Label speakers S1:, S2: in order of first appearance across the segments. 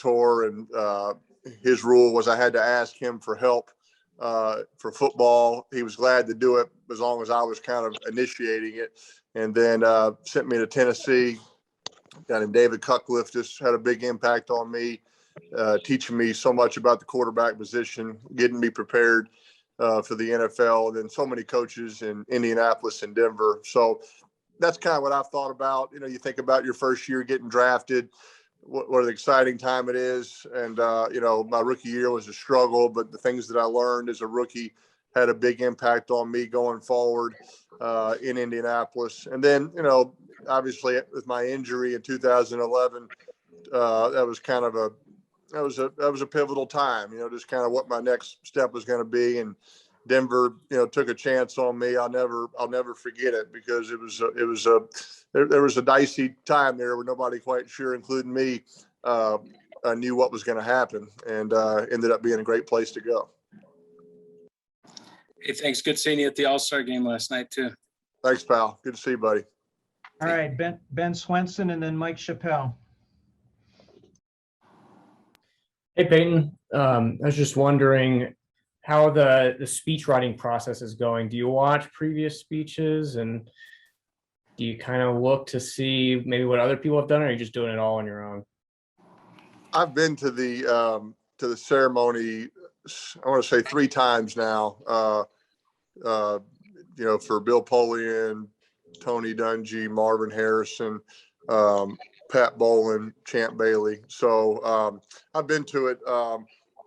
S1: mentor, and his rule was I had to ask him for help for football. He was glad to do it as long as I was kind of initiating it. And then sent me to Tennessee. A guy named David Cutcliffe just had a big impact on me, teaching me so much about the quarterback position, getting me prepared for the NFL, and then so many coaches in Indianapolis and Denver. So that's kind of what I've thought about. You know, you think about your first year getting drafted, what an exciting time it is. And, you know, my rookie year was a struggle, but the things that I learned as a rookie had a big impact on me going forward in Indianapolis. And then, you know, obviously with my injury in 2011, that was kind of that was a pivotal time, you know, just kind of what my next step was going to be. And Denver, you know, took a chance on me. I'll never forget it, because there was a dicey time there where nobody quite sure, including me, knew what was going to happen, and ended up being a great place to go.
S2: Hey, thanks. Good seeing you at the All-Star game last night too.
S1: Thanks, pal. Good to see you, buddy.
S3: All right, Ben Swenson, and then Mike Chappelle.
S4: Hey, Peyton. I was just wondering how the speech writing process is going. Do you watch previous speeches, and do you kind of look to see maybe what other people have done, or are you just doing it all on your own?
S1: I've been to the ceremony, I want to say 3 times now. You know, for Bill Polian, Tony Dungy, Marvin Harrison, Pat Bowlen, Champ Bailey. So I've been to it.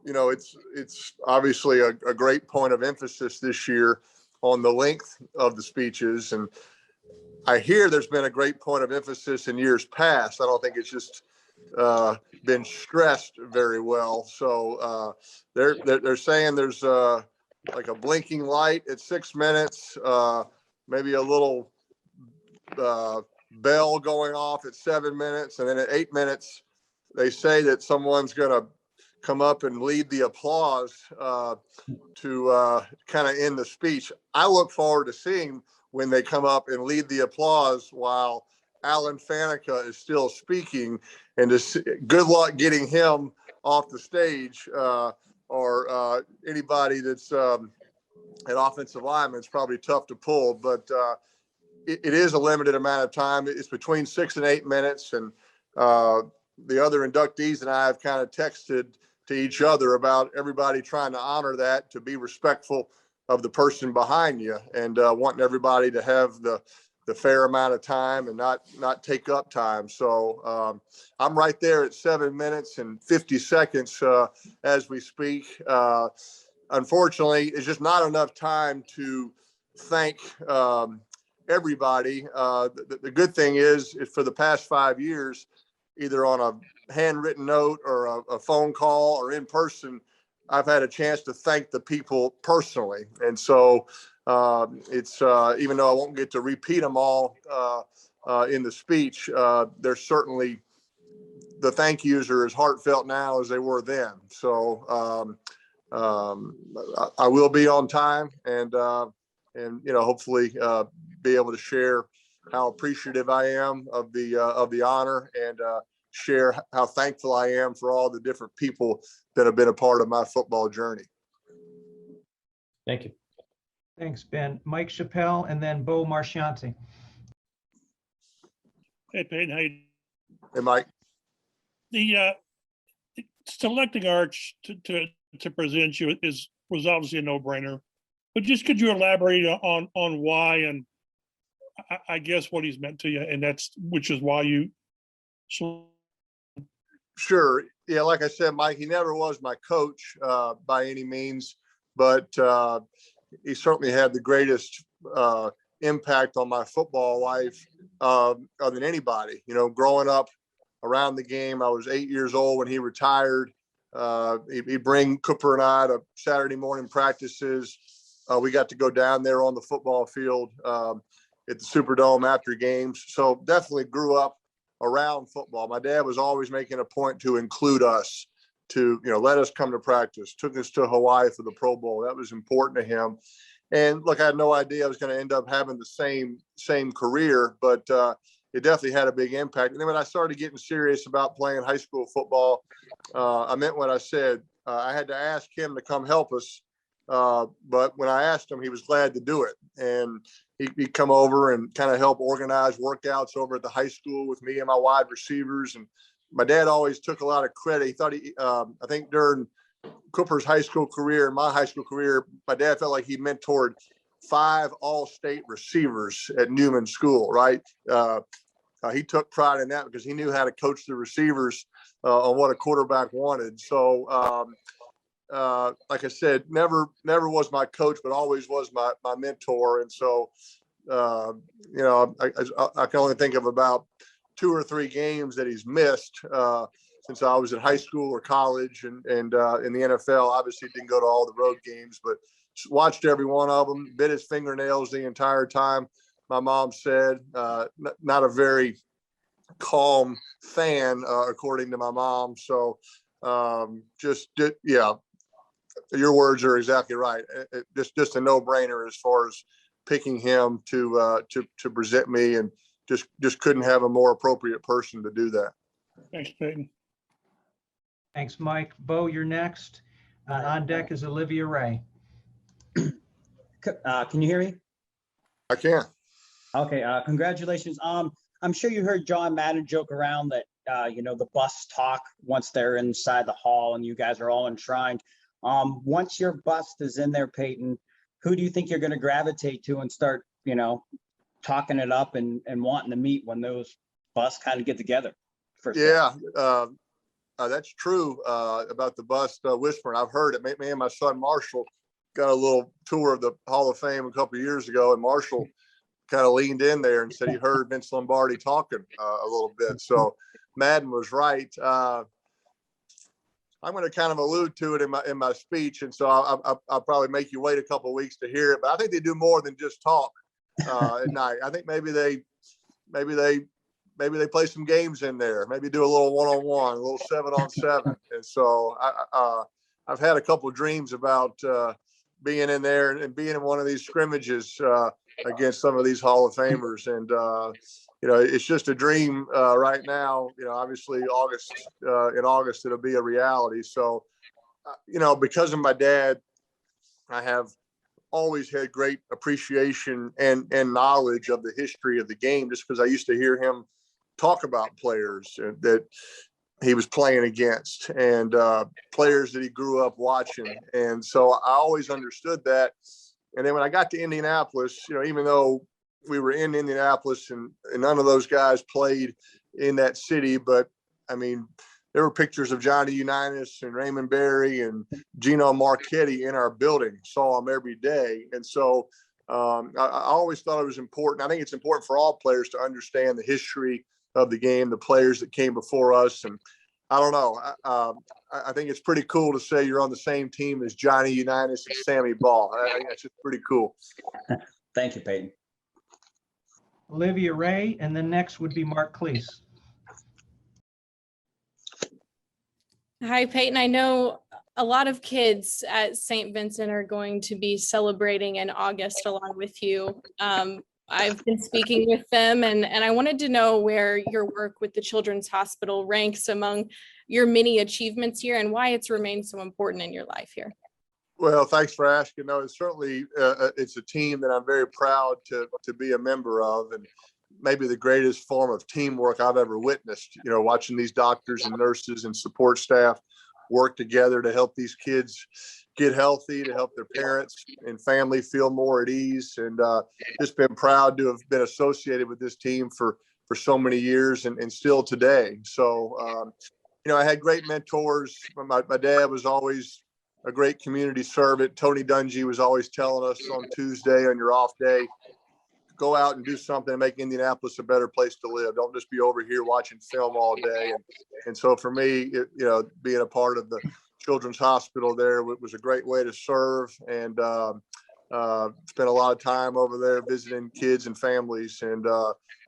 S1: You know, it's obviously a great point of emphasis this year on the length of the speeches. And I hear there's been a great point of emphasis in years past. I don't think it's just been stressed very well. So they're saying there's like a blinking light at 6 minutes, maybe a little bell going off at 7 minutes, and then at 8 minutes they say that someone's going to come up and lead the applause to kind of end the speech. I look forward to seeing when they come up and lead the applause while Alan Faneca is still speaking, and just good luck getting him off the stage, or anybody that's an offensive lineman. It's probably tough to pull, but it is a limited amount of time. It's between 6 and 8 minutes. And the other inductees and I have kind of texted to each other about everybody trying to honor that, to be respectful of the person behind you, and wanting everybody to have the fair amount of time and not take up time. So I'm right there at 7 minutes and 50 seconds as we speak. Unfortunately, it's just not enough time to thank everybody. The good thing is for the past 5 years, either on a handwritten note or a phone call or in person, I've had a chance to thank the people personally. And so it's even though I won't get to repeat them all in the speech, there's certainly the thank yous are as heartfelt now as they were then. So I will be on time, and you know, hopefully be able to share how appreciative I am of the honor, and share how thankful I am for all the different people that have been a part of my football journey.
S4: Thank you.
S3: Thanks, Ben. Mike Chappelle, and then Bo Marchianti.
S5: Hey, Peyton, how you?
S1: Hey, Mike.
S5: The selecting Arch to present you was obviously a no-brainer, but just could you elaborate on why, and I guess what he's meant to you, and which is why you.
S1: Sure. Yeah, like I said, Mike, he never was my coach by any means, but he certainly had the greatest impact on my football life than anybody. You know, growing up around the game, I was 8 years old when he retired. He'd bring Cooper and I to Saturday morning practices. We got to go down there on the football field at the Superdome after games. So definitely grew up around football. My dad was always making a point to include us, to, you know, let us come to practice, took us to Hawaii for the Pro Bowl. That was important to him. And look, I had no idea I was going to end up having the same career, but it definitely had a big impact. And then when I started getting serious about playing high school football, I meant what I said. I had to ask him to come help us. But when I asked him, he was glad to do it. And he'd come over and kind of help organize workouts over at the high school with me and my wide receivers. And my dad always took a lot of credit. He thought I think during Cooper's high school career and my high school career, my dad felt like he mentored 5 all-state receivers at Newman School, right? He took pride in that because he knew how to coach the receivers on what a quarterback wanted. So, like I said, never was my coach, but always was my mentor. And so, you know, I can only think of about 2 or 3 games that he's missed since I was in high school or college, and in the NFL. Obviously, didn't go to all the road games, but watched every one of them. Bit his fingernails the entire time. My mom said, not a very calm fan, according to my mom. So, yeah. Your words are exactly right. Just a no-brainer as far as picking him to present me, and just couldn't have a more appropriate person to do that.
S5: Thanks, Peyton.
S3: Thanks, Mike. Bo, you're next. On deck is Olivia Ray.
S6: Can you hear me?
S1: I can.
S6: Okay, congratulations. I'm sure you heard John Madden joke around that, you know, the bus talk once they're inside the hall and you guys are all enshrined. Once your bust is in there, Peyton, who do you think you're going to gravitate to and start, you know, talking it up and wanting to meet when those busts kind of get together?
S1: Yeah, that's true about the bust whispering. I've heard it. Me and my son Marshall got a little tour of the Hall of Fame a couple of years ago, and Marshall kind of leaned in there and said he heard Vince Lombardi talking a little bit. So Madden was right. I'm going to kind of allude to it in my speech, and so I'll probably make you wait a couple of weeks to hear it. But I think they do more than just talk at night. I think maybe they play some games in there. Maybe do a little 1-on-1, a little 7-on-7. And so I've had a couple of dreams about being in there and being in one of these scrimmages against some of these Hall of Famers. And you know, it's just a dream right now. You know, obviously in August it'll be a reality. So, you know, because of my dad, I have always had great appreciation and knowledge of the history of the game, just because I used to hear him talk about players that he was playing against and players that he grew up watching. And so I always understood that. And then when I got to Indianapolis, you know, even though we were in Indianapolis and none of those guys played in that city, but I mean, there were pictures of Johnny Unitas and Raymond Berry and Gino Marchetti in our building, saw them every day. And so I always thought it was important. I think it's important for all players to understand the history of the game, the players that came before us. And I don't know, I think it's pretty cool to say you're on the same team as Johnny Unitas and Sammy Ball. I think that's just pretty cool.
S6: Thank you, Peyton.
S3: Olivia Ray, and then next would be Mark Cleese.
S7: Hi, Peyton. I know a lot of kids at St. Vincent are going to be celebrating in August along with you. I've been speaking with them, and I wanted to know where your work with the Children's Hospital ranks among your many achievements here and why it's remained so important in your life here.
S1: Well, thanks for asking. No, it's certainly it's a team that I'm very proud to be a member of, and maybe the greatest form of teamwork I've ever witnessed. You know, watching these doctors and nurses and support staff work together to help these kids get healthy, to help their parents and family feel more at ease, and just been proud to have been associated with this team for so many years and still today. So, you know, I had great mentors. My dad was always a great community servant. Tony Dungy was always telling us on Tuesday on your off day, go out and do something and make Indianapolis a better place to live. Don't just be over here watching film all day. And so for me, you know, being a part of the Children's Hospital there was a great way to serve, and spent a lot of time over there visiting kids and families, and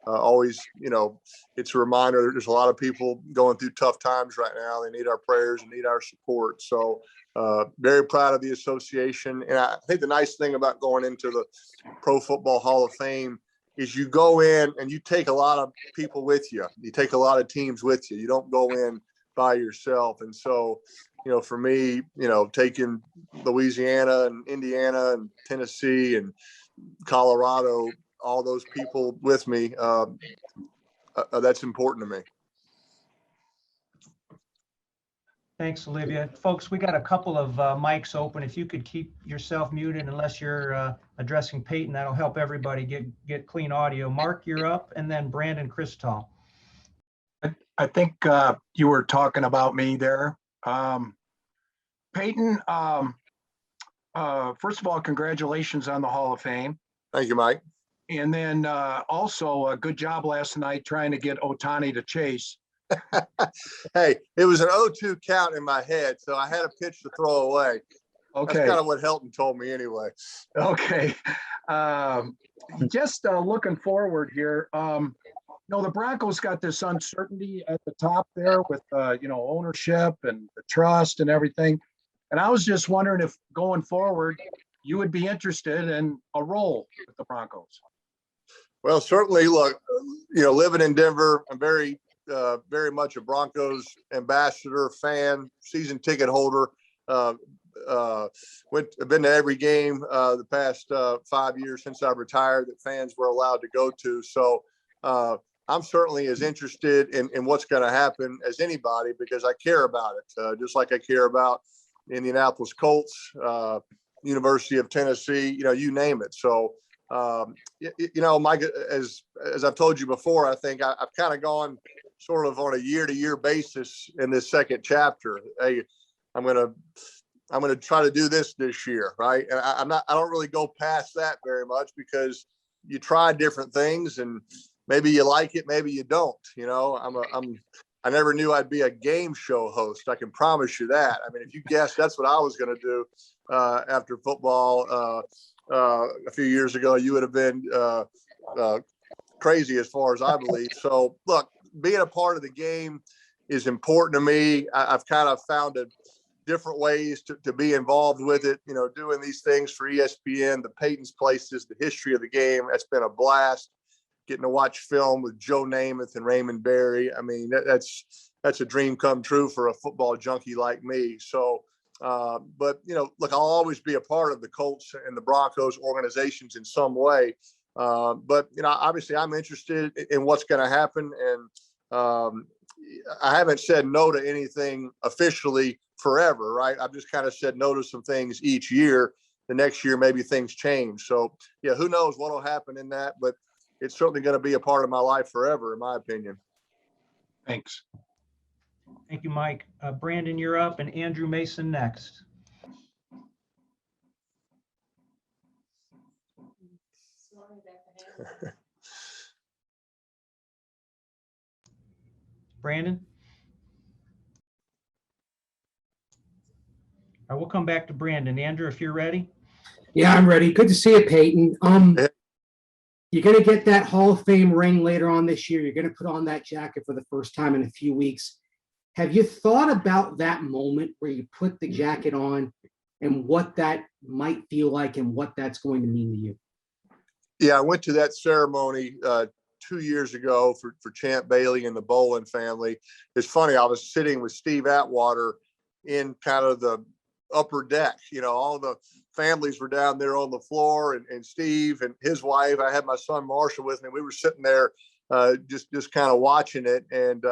S1: always, you know, it's a reminder there's a lot of people going through tough times right now. They need our prayers and need our support. So very proud of the association. And I think the nice thing about going into the Pro Football Hall of Fame is you go in and you take a lot of people with you. You take a lot of teams with you. You don't go in by yourself. And so, for me, taking Louisiana and Indiana and Tennessee and Colorado, all those people with me, that's important to me.
S3: Thanks, Olivia. Folks, we got a couple of mics open. If you could keep yourself muted unless you're addressing Peyton, that'll help everybody get clean audio. Mark, you're up, and then Brandon Christall.
S8: I think you were talking about me there. Peyton, first of all, congratulations on the Hall of Fame.
S1: Thank you, Mike.
S8: And then also a good job last night trying to get Otani to chase.
S1: Hey, it was an 0-2 count in my head, so I had a pitch to throw away.
S8: Okay.
S1: That's kind of what Helton told me anyway.
S8: Okay. Just looking forward here. The Broncos got this uncertainty at the top there with, ownership and the trust and everything. And I was just wondering if going forward, you would be interested in a role with the Broncos.
S1: Well, certainly, look, living in Denver, I'm very much a Broncos ambassador, fan, season ticket holder. I've been to every game the past 5 years since I retired that fans were allowed to go to. So I'm certainly as interested in what's going to happen as anybody because I care about it, just like I care about Indianapolis Colts, University of Tennessee, you name it. So, Mike, as I've told you before, I think I've kind of gone sort of on a year-to-year basis in this second chapter. Hey, I'm going to try to do this year, right? And I don't really go past that very much because you try different things and maybe you like it, maybe you don't. I never knew I'd be a game show host. I can promise you that. I mean, if you guessed that's what I was going to do after football a few years ago, you would have been crazy as far as I believe. So, look, being a part of the game is important to me. I've kind of found different ways to be involved with it, doing these things for ESPN, the Peyton's Places, the history of the game. That's been a blast. Getting to watch film with Joe Namath and Raymond Berry. I mean, that's a dream come true for a football junkie like me. So, but, look, I'll always be a part of the Colts and the Broncos organizations in some way. But, obviously I'm interested in what's going to happen. And I haven't said no to anything officially forever, right? I've just kind of said no to some things each year. The next year, maybe things change. So, yeah, who knows what will happen in that, but it's certainly going to be a part of my life forever, in my opinion.
S8: Thanks.
S3: Thank you, Mike. Brandon, you're up, and Andrew Mason next. Brandon? All right, we'll come back to Brandon. Andrew, if you're ready.
S9: Yeah, I'm ready. Good to see you, Peyton. You're going to get that Hall of Fame ring later on this year. You're going to put on that jacket for the first time in a few weeks. Have you thought about that moment where you put the jacket on and what that might feel like and what that's going to mean to you?
S1: Yeah, I went to that ceremony 2 years ago for Champ Bailey and the Bolin family. It's funny, I was sitting with Steve Atwater in kind of the upper deck. All the families were down there on the floor, and Steve and his wife. I had my son Marshall with me. We were sitting there just kind of watching it, and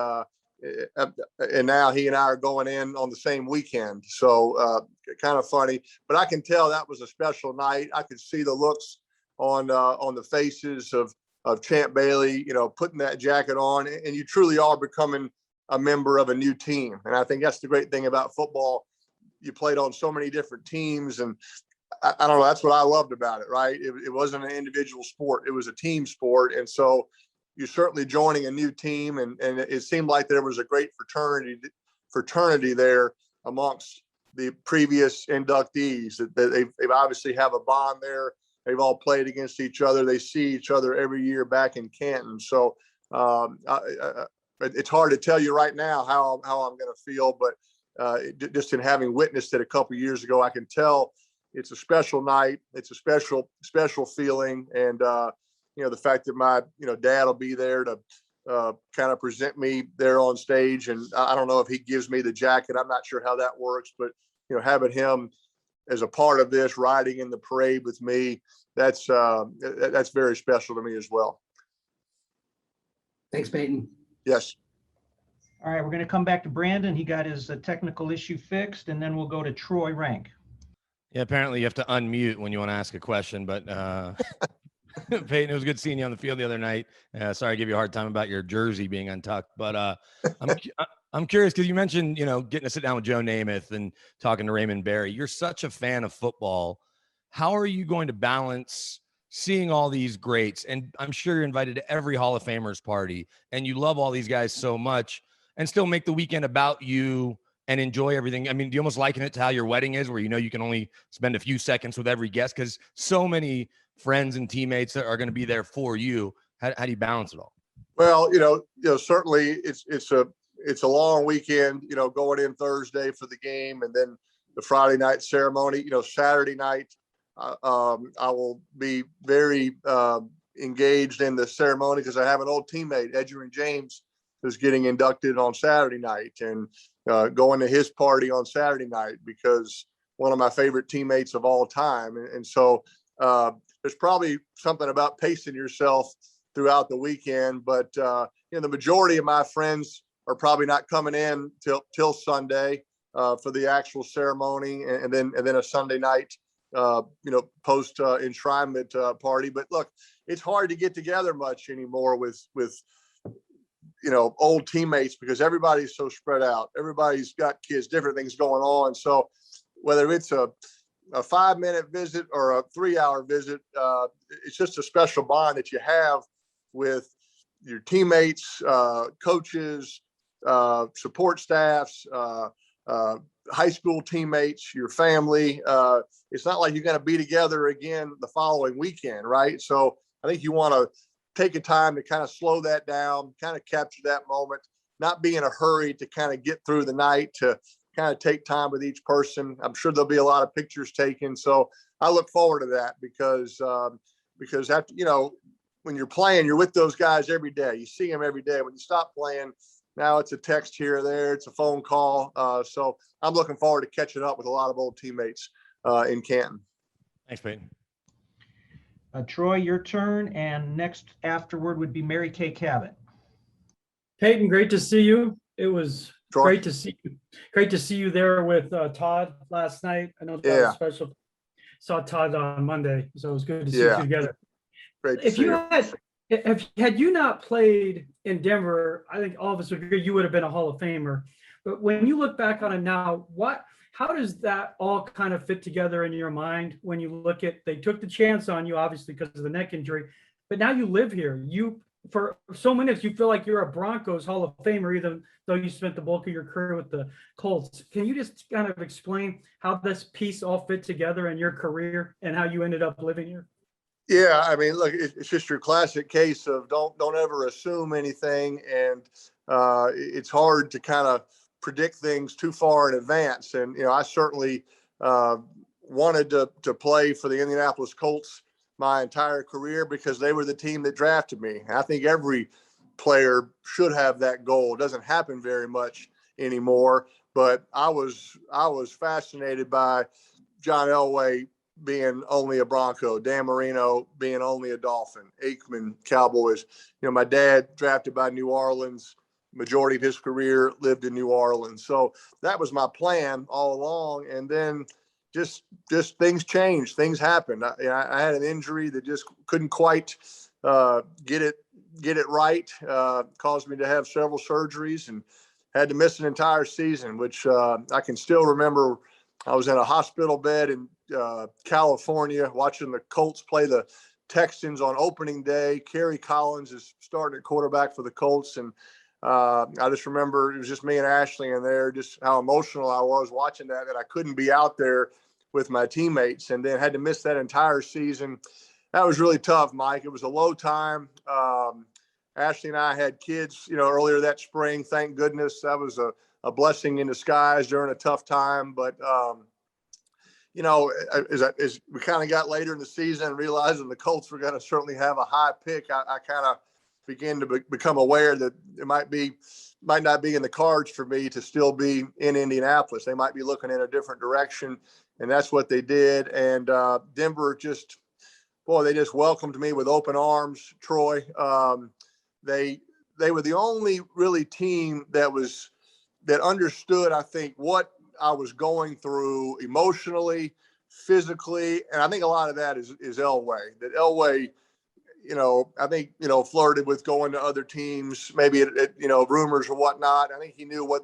S1: now he and I are going in on the same weekend. So kind of funny, but I can tell that was a special night. I could see the looks on the faces of Champ Bailey, putting that jacket on, and you truly are becoming a member of a new team. And I think that's the great thing about football. You played on so many different teams, and I don't know, that's what I loved about it, right? It wasn't an individual sport. It was a team sport. And so you're certainly joining a new team, and it seemed like there was a great fraternity there amongst the previous inductees. That they've obviously have a bond there. They've all played against each other. They see each other every year back in Canton. So it's hard to tell you right now how I'm going to feel, but just in having witnessed it a couple of years ago, I can tell it's a special night. It's a special feeling. And the fact that my, dad will be there to kind of present me there on stage. And I don't know if he gives me the jacket. I'm not sure how that works, but, having him as a part of this, riding in the parade with me, that's very special to me as well.
S9: Thanks, Peyton.
S1: Yes.
S3: All right, we're going to come back to Brandon. He got his technical issue fixed, and then we'll go to Troy Rank.
S10: Yeah, apparently you have to unmute when you want to ask a question, but Peyton, it was good seeing you on the field the other night. Sorry to give you a hard time about your jersey being untucked, but I'm curious because you mentioned, getting to sit down with Joe Namath and talking to Raymond Berry. You're such a fan of football. How are you going to balance seeing all these greats? And I'm sure you're invited to every Hall of Famers party and you love all these guys so much and still make the weekend about you and enjoy everything. I mean, do you almost liken it to how your wedding is, where you can only spend a few seconds with every guest because so many friends and teammates are going to be there for you? How do you balance it all?
S1: Well, certainly it's a long weekend, going in Thursday for the game and then the Friday night ceremony. Saturday night, I will be very engaged in the ceremony because I have an old teammate, Edgerrin James, who's getting inducted on Saturday night, and going to his party on Saturday night because one of my favorite teammates of all time. And so there's probably something about pacing yourself throughout the weekend, but the majority of my friends are probably not coming in till Sunday for the actual ceremony, and then a Sunday night post enshrinement party. But look, it's hard to get together much anymore with old teammates because everybody's so spread out. Everybody's got kids, different things going on. So whether it's a 5-minute visit or a 3-hour visit, it's just a special bond that you have with your teammates, coaches, support staffs, high school teammates, your family. It's not like you're going to be together again the following weekend, right? So I think you want to take a time to kind of slow that down, kind of capture that moment, not be in a hurry to kind of get through the night, to kind of take time with each person. I'm sure there'll be a lot of pictures taken. So I look forward to that because after, when you're playing, you're with those guys every day. You see them every day. When you stop playing, now it's a text here or there. It's a phone call. So I'm looking forward to catching up with a lot of old teammates in Canton.
S10: Thanks, Peyton.
S3: Troy, your turn. And next afterward would be Mary Kay Cabot.
S11: Peyton, great to see you. It was
S1: Troy?
S11: great to see you there with Todd last night. I know that was special. Saw Todd on Monday, so it was good to see you together.
S1: Great to see you.
S11: Had you not played in Denver, I think all of us would agree you would have been a Hall of Famer. But when you look back on it now, how does that all kind of fit together in your mind when you look at, they took the chance on you, obviously, because of the neck injury, but now you live here. For so many minutes, you feel like you're a Broncos Hall of Famer, even though you spent the bulk of your career with the Colts. Can you just kind of explain how this piece all fit together in your career and how you ended up living here?
S1: Yeah, I mean, look, it's just your classic case of don't ever assume anything, and it's hard to kind of predict things too far in advance. And I certainly wanted to play for the Indianapolis Colts my entire career because they were the team that drafted me. I think every player should have that goal. It doesn't happen very much anymore, but I was fascinated by John Elway being only a Bronco, Dan Marino being only a Dolphin, Aikman, Cowboys. My dad drafted by New Orleans, majority of his career lived in New Orleans. So that was my plan all along. And then just things changed, things happened. I had an injury that just couldn't quite get it right, caused me to have several surgeries and had to miss an entire season, which I can still remember. I was in a hospital bed in California watching the Colts play the Texans on opening day. Kerry Collins is starting at quarterback for the Colts. And I just remember it was just me and Ashley in there, just how emotional I was watching that I couldn't be out there with my teammates, and then had to miss that entire season. That was really tough, Mike. It was a low time. Ashley and I had kids, earlier that spring. Thank goodness. That was a blessing in disguise during a tough time. But, you know, as we kind of got later in the season, realizing the Colts were going to certainly have a high pick, I kind of began to become aware that it might not be in the cards for me to still be in Indianapolis. They might be looking in a different direction, and that's what they did. And Denver just welcomed me with open arms, Troy. They were the only really team that understood, I think, what I was going through emotionally, physically. And I think a lot of that is Elway. That Elway, you know, I think, you know, flirted with going to other teams, maybe you know, rumors or whatnot. I think he knew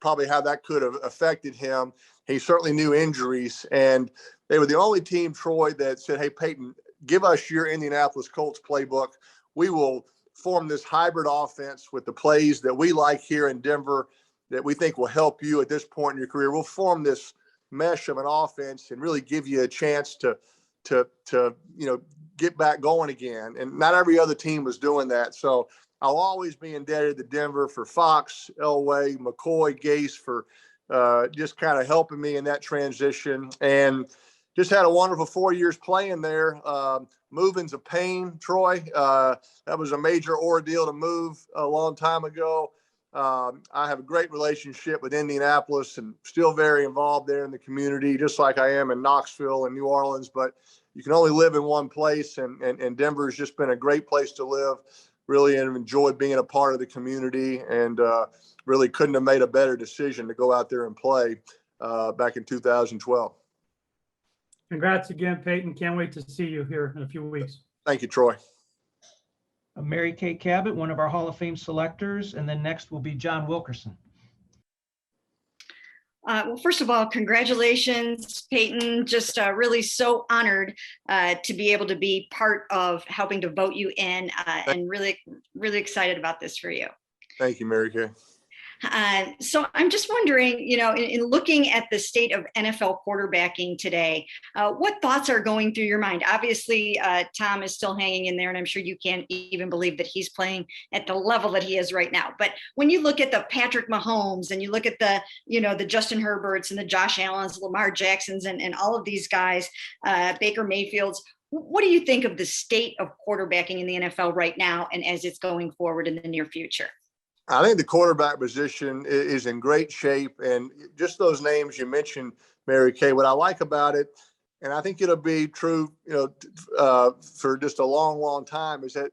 S1: probably how that could have affected him. He certainly knew injuries, and they were the only team, Troy, that said, "Hey, Peyton, give us your Indianapolis Colts playbook. We will form this hybrid offense with the plays that we like here in Denver that we think will help you at this point in your career. We'll form this mesh of an offense and really give you a chance to you know, get back going again." And not every other team was doing that. So I'll always be indebted to Denver for Fox, Elway, McCoy, Gase for just kind of helping me in that transition. And just had a wonderful 4 years playing there. Moving's a pain, Troy. That was a major ordeal to move a long time ago. I have a great relationship with Indianapolis and still very involved there in the community, just like I am in Knoxville and New Orleans. But you can only live in one place, and Denver has just been a great place to live. Really enjoyed being a part of the community, and really couldn't have made a better decision to go out there and play back in 2012.
S11: Congrats again, Peyton. Can't wait to see you here in a few weeks.
S1: Thank you, Troy.
S3: Mary Kay Cabot, one of our Hall of Fame selectors, and then next will be John Wilkerson.
S12: Well, first of all, congratulations, Peyton. Just really so honored to be able to be part of helping to vote you in, and really, really excited about this for you.
S1: Thank you, Mary Kay.
S12: So I'm just wondering, you know, in looking at the state of NFL quarterbacking today, what thoughts are going through your mind? Obviously, Tom is still hanging in there, and I'm sure you can't even believe that he's playing at the level that he is right now. But when you look at the Patrick Mahomes and you look at the, you know, the Justin Herberts and the Josh Allens, Lamar Jacksons, and all of these guys, Baker Mayfields, what do you think of the state of quarterbacking in the NFL right now and as it's going forward in the near future?
S1: I think the quarterback position is in great shape, and just those names you mentioned, Mary Kay, what I like about it, and I think it'll be true, you know, for just a long, long time, is that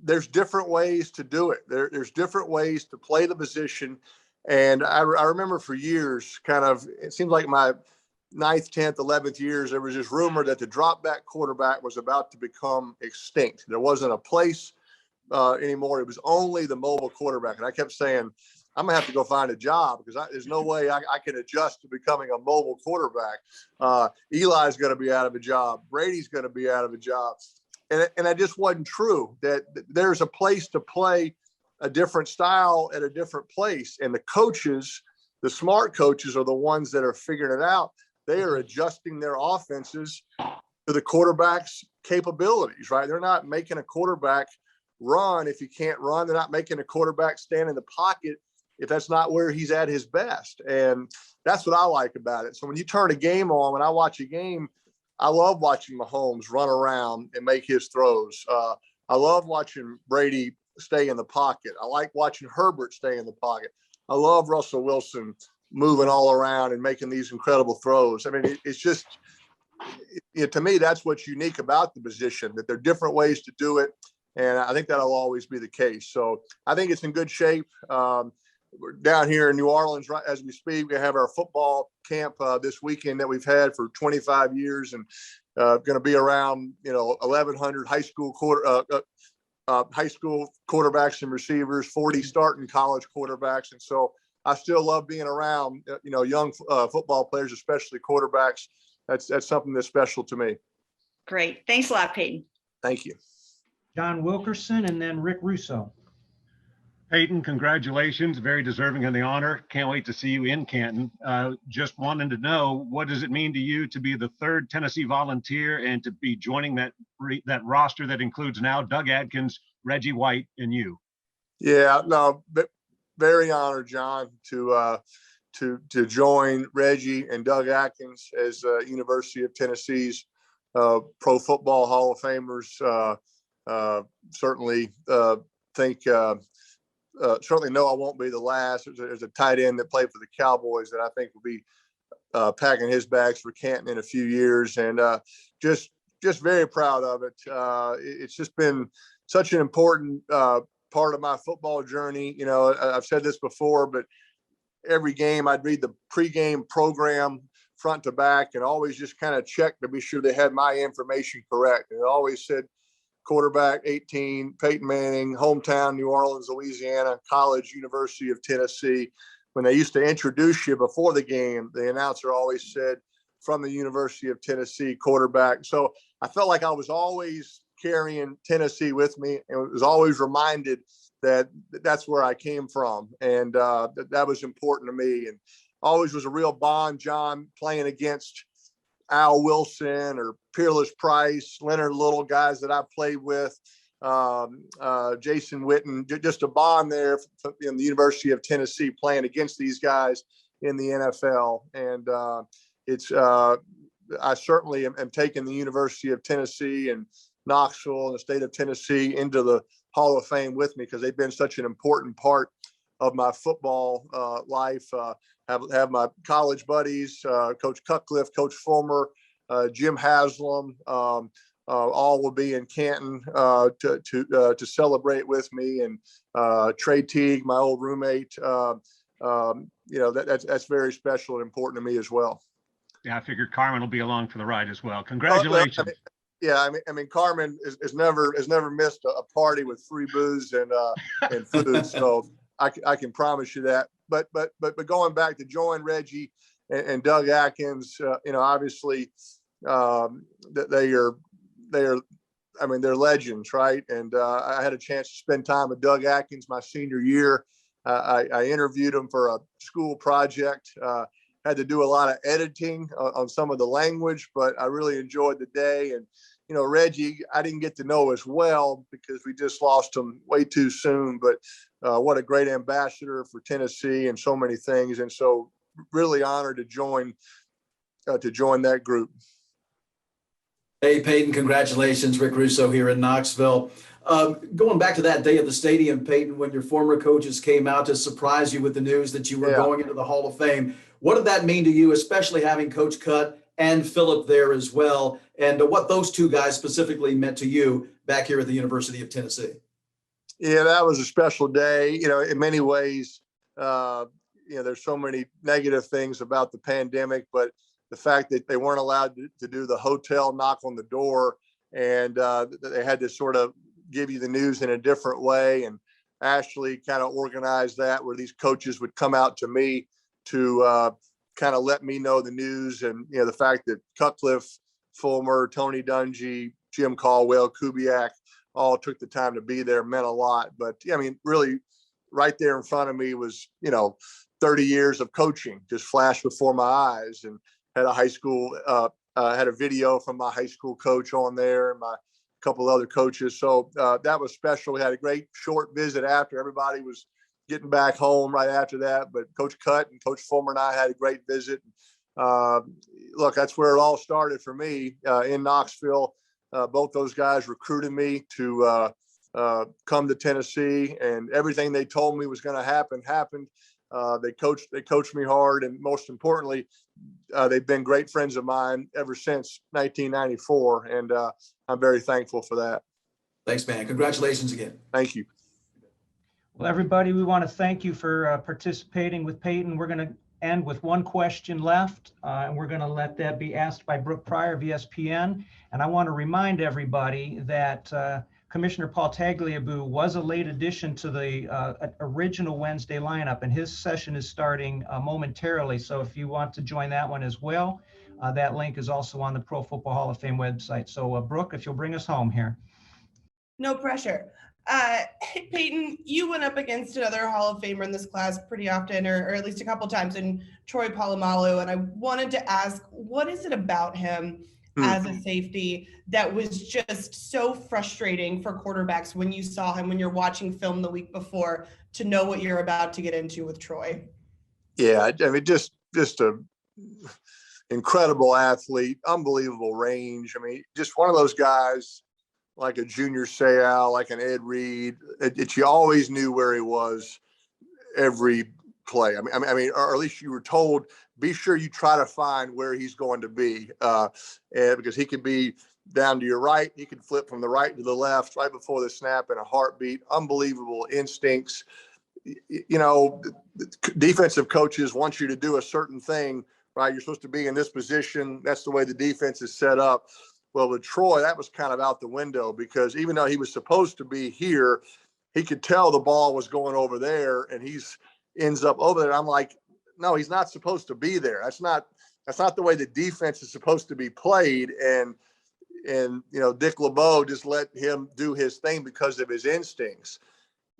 S1: there's different ways to do it. There's different ways to play the position. And I remember for years, kind of, it seems like my 9th, 10th, 11th years, there was this rumor that the drop back quarterback was about to become extinct. There wasn't a place anymore. It was only the mobile quarterback. And I kept saying, I'm gonna have to go find a job because there's no way I can adjust to becoming a mobile quarterback. Eli's going to be out of a job. Brady's going to be out of a job. And that just wasn't true, that there's a place to play a different style at a different place. And the coaches, the smart coaches, are the ones that are figuring it out. They are adjusting their offenses to the quarterback's capabilities, right? They're not making a quarterback run if he can't run. They're not making a quarterback stand in the pocket if that's not where he's at his best. And that's what I like about it. So when you turn a game on, when I watch a game, I love watching Mahomes run around and make his throws. I love watching Brady stay in the pocket. I like watching Herbert stay in the pocket. I love Russell Wilson moving all around and making these incredible throws. I mean, it's just, to me, that's what's unique about the position, that there are different ways to do it. And I think that'll always be the case. So I think it's in good shape. We're down here in New Orleans right as we speak. We have our football camp this weekend that we've had for 25 years, and going to be around 1,100 high school quarterbacks and receivers, 40 starting college quarterbacks. And so I still love being around young football players, especially quarterbacks. That's something that's special to me.
S12: Great. Thanks a lot, Peyton.
S1: Thank you.
S3: John Wilkerson and then Rick Russo.
S13: Peyton, congratulations. Very deserving of the honor. Can't wait to see you in Canton. Just wanting to know, what does it mean to you to be the 3rd Tennessee Volunteer and to be joining that roster that includes now Doug Adkins, Reggie White, and you?
S1: Yeah, no, very honored, John, to to join Reggie and Doug Atkins as University of Tennessee's Pro Football Hall of Famers. Certainly think certainly know I won't be the last. There's a tight end that played for the Cowboys that I think will be packing his bags for Canton in a few years, and just very proud of it. It's just been such an important part of my football journey. You know, I've said this before, but every game I'd read the pregame program front to back and always just kind of check to be sure they had my information correct. And it always said quarterback 18, Peyton Manning, hometown, New Orleans, Louisiana, college, University of Tennessee. When they used to introduce you before the game, the announcer always said from the University of Tennessee, quarterback. So I felt like I was always carrying Tennessee with me and was always reminded that that's where I came from. And that was important to me, and always was a real bond, John, playing against Al Wilson or Peerless Price, Leonard Little, guys that I played with, Jason Witten, just a bond there in the University of Tennessee playing against these guys in the NFL. And I certainly am taking the University of Tennessee and Knoxville and the state of Tennessee into the Hall of Fame with me because they've been such an important part of my football life. Have my college buddies, Coach Cutcliffe, Coach Fulmer, Jim Haslam, all will be in Canton to celebrate with me, and Trey Teague, my old roommate. That's very special and important to me as well.
S13: Yeah, I figured Carmen will be along for the ride as well. Congratulations.
S1: I mean, Carmen has never missed a party with free booze and food, so I can promise you that. But going back to join Reggie and Doug Atkins, obviously they're legends, right? And I had a chance to spend time with Doug Atkins my senior year. I interviewed him for a school project. Had to do a lot of editing on some of the language, but I really enjoyed the day. And, Reggie, I didn't get to know as well because we just lost him way too soon, but what a great ambassador for Tennessee and so many things. And so really honored to join that group.
S14: Hey, Peyton, congratulations. Rick Russo here in Knoxville. Going back to that day at the stadium, Peyton, when your former coaches came out to surprise you with the news that you were going into the Hall of Fame, what did that mean to you, especially having Coach Cut and Phillip there as well, and what those two guys specifically meant to you back here at the University of Tennessee?
S1: Yeah, that was a special day. In many ways, there's so many negative things about the pandemic, but the fact that they weren't allowed to do the hotel knock on the door, and they had to sort of give you the news in a different way. And Ashley kind of organized that where these coaches would come out to me to kind of let me know the news. And, the fact that Cutcliffe, Fulmer, Tony Dungy, Jim Caldwell, Kubiak all took the time to be there meant a lot. But really right there in front of me was, 30 years of coaching just flashed before my eyes, and had a high school, had a video from my high school coach on there and my couple of other coaches. So that was special. We had a great short visit after. Everybody was getting back home right after that, but Coach Cut and Coach Fulmer and I had a great visit. Look, that's where it all started for me in Knoxville. Both those guys recruited me to come to Tennessee, and everything they told me was going to happen happened. They coached me hard, and most importantly, they've been great friends of mine ever since 1994, and I'm very thankful for that.
S14: Thanks, man. Congratulations again.
S1: Thank you.
S3: Well, everybody, we want to thank you for participating with Peyton. We're going to end with one question left, and we're going to let that be asked by Brooke Pryor of ESPN. And I want to remind everybody that Commissioner Paul Tagliabue was a late addition to the original Wednesday lineup, and his session is starting momentarily. So if you want to join that one as well, that link is also on the Pro Football Hall of Fame website. So Brooke, if you'll bring us home here.
S15: No pressure. Peyton, you went up against another Hall of Famer in this class pretty often, or at least a couple times, in Troy Polamalu. And I wanted to ask, what is it about him as a safety that was just so frustrating for quarterbacks when you saw him, when you're watching film the week before, to know what you're about to get into with Troy?
S1: Yeah, I mean, just a incredible athlete, unbelievable range. I mean, just one of those guys like a Junior Seau, like an Ed Reed. You always knew where he was every play. I mean, or at least you were told, be sure you try to find where he's going to be, and because he could be down to your right, he could flip from the right to the left right before the snap in a heartbeat. Unbelievable instincts. You know, defensive coaches want you to do a certain thing, right? You're supposed to be in this position. That's the way the defense is set up. Well, with Troy, that was kind of out the window because even though he was supposed to be here, he could tell the ball was going over there, and ends up over there. I'm like, no, he's not supposed to be there. That's not the way the defense is supposed to be played. And you know, Dick LeBeau just let him do his thing because of his instincts.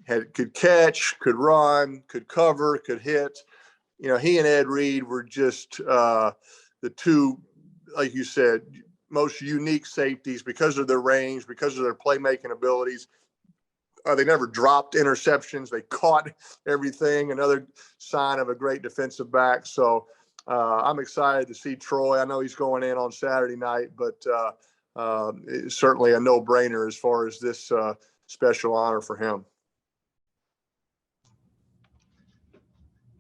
S1: Could catch, could run, could cover, could hit. You know, he and Ed Reed were just the two, like you said, most unique safeties because of their range, because of their playmaking abilities. They never dropped interceptions. They caught everything. Another sign of a great defensive back. So I'm excited to see Troy. I know he's going in on Saturday night, but it's certainly a no-brainer as far as this special honor for him.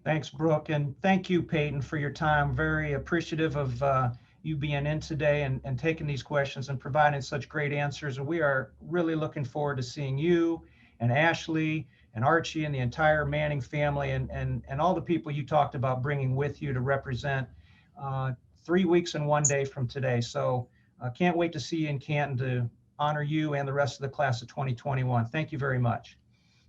S3: Thanks, Brooke. And thank you, Peyton, for your time. Very appreciative of you being in today and taking these questions and providing such great answers. And we are really looking forward to seeing you and Ashley and Archie and the entire Manning family and all the people you talked about bringing with you to represent 3 weeks and 1 day from today. So I can't wait to see you in Canton to honor you and the rest of the class of 2021. Thank you very much.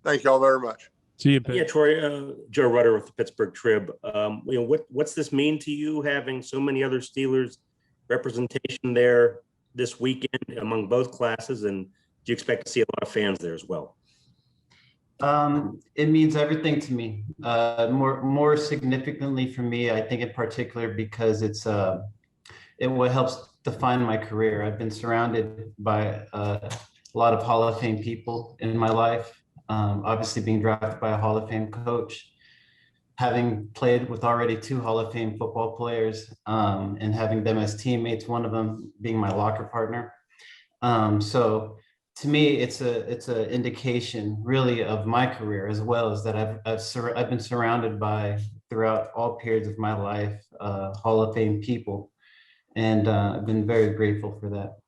S1: Thank you all very much.
S16: See you, yeah, Troy. Joe Rutter with the Pittsburgh Trib. You know, what's this mean to you, having so many other Steelers representation there this weekend among both classes, and do you expect to see a lot of fans there as well?
S17: It means everything to me. More significantly for me, I think in particular because it what helps define my career. I've been surrounded by a lot of Hall of Fame people in my life. Obviously being drafted by a Hall of Fame coach, having played with already 2 Hall of Fame football players, and having them as teammates, one of them being my locker partner. So to me, it's an indication really of my career, as well as that I've been surrounded by, throughout all periods of my life, Hall of Fame people. And I've been very grateful for that.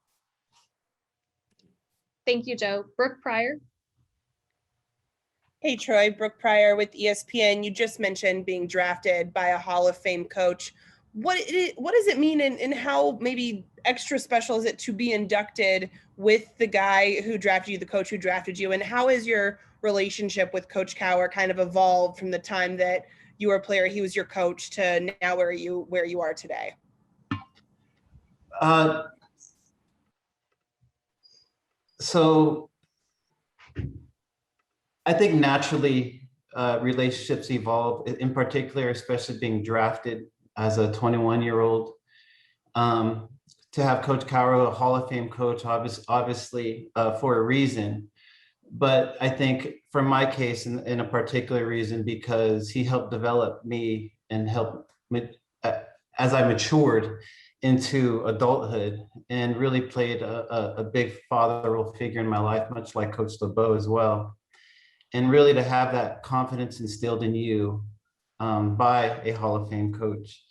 S18: Thank you, Joe. Brooke Pryor.
S15: Hey, Troy, Brooke Pryor with ESPN. You just mentioned being drafted by a Hall of Fame coach. What does it mean, and how maybe extra special is it to be inducted with the guy who drafted you, the coach who drafted you, and how is your relationship with Coach Cowher kind of evolved from the time that you were a player, he was your coach, to now where you are today?
S17: So I think naturally relationships evolve, in particular, especially being drafted as a 21-year-old. To have Coach Cowher, a Hall of Fame coach, obviously for a reason. But I think for my case, in a particular reason, because he helped develop me and helped me as I matured into adulthood, and really played a big father role figure in my life, much like Coach LeBeau as well. And really to have that confidence instilled in you by a Hall of Fame coach.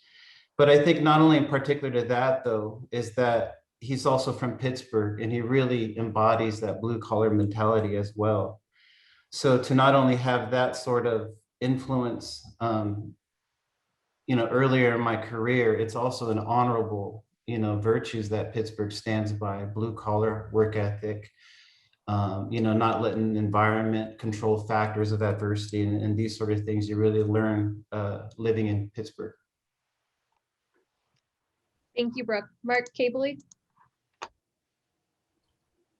S17: But I think not only in particular to that, though, is that he's also from Pittsburgh, and he really embodies that blue collar mentality as well. So to not only have that sort of influence, earlier in my career, it's also an honorable, virtues that Pittsburgh stands by: blue collar work ethic, not letting environment control factors of adversity, and these sort of things you really learn living in Pittsburgh.
S18: Thank you, Brooke. Mark Cabley.